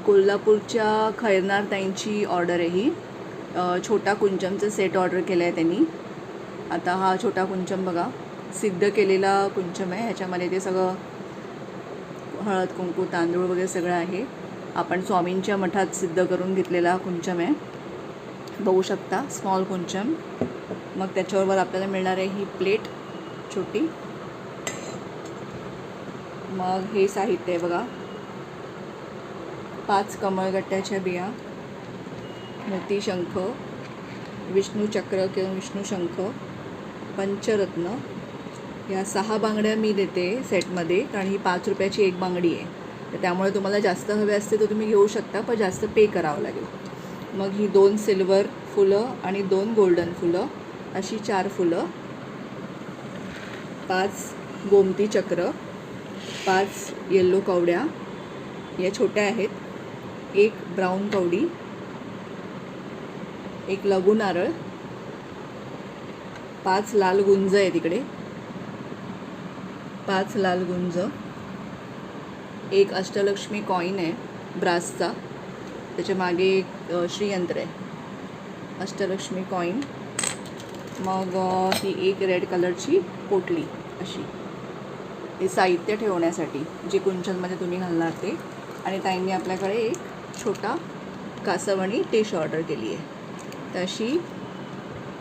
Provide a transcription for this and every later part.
कोल्हापूरच्या खैरनार ताईंची ऑर्डर आहे ही. छोटा कुंचमचं सेट ऑर्डर केलं आहे त्यांनी. आता हा छोटा कुंचम बघा, सिद्ध केलेला कुंचम आहे. ह्याच्यामध्ये ते सगळं हळद कुंकू तांदूळ वगैरे सगळं आहे. आपण स्वामींच्या मठात सिद्ध करून घेतलेला कुंचम आहे, बघू शकता. स्मॉल कुंचम. मग त्याच्यावर आपल्याला मिळणार आहे ही प्लेट छोटी. मग हे साहित्य आहे बघा, 5 कमळगट्ट्याच्या बिया, मोती शंख, विष्णू चक्र किंवा विष्णू शंख, पंचरत्न. ह्या 6 बांगड्या मी देते सेटमध्ये, कारण ही 5 रुपयाची एक बांगडी आहे. तर त्यामुळे तुम्हाला जास्त हवे असते तर तुम्ही घेऊ शकता, पण जास्त पे करावं लागेल. मग ही 2 सिल्वर फुलं आणि 2 गोल्डन फुलं, अशी 4 फुलं, 5 गोमती चक्र, 5 येल्लो कवड्या, या छोट्या आहेत, 1 ब्राऊन कवडी, 1 लघु नारळ, 5 लाल गुंज आहे तिकडे, 5 लाल गुंज, 1 अष्टलक्ष्मी कॉईन आहे ब्रासचा, त्याच्या मागे एक श्रीयंत्र आहे, अष्टलक्ष्मी कॉईन. मग ही 1 रेड कलरची पोटली अशी, हे साहित्य ठेवण्यासाठी जे कुंचनमध्ये तुम्ही घालणार ते. आणि ताईंनी आपल्याकडे एक छोटा कासवणी डिश ऑर्डर केली आहे. तर अशी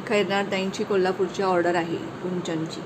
खैरनार ताईंची कोल्हापूरची ऑर्डर आहे कुंचनची.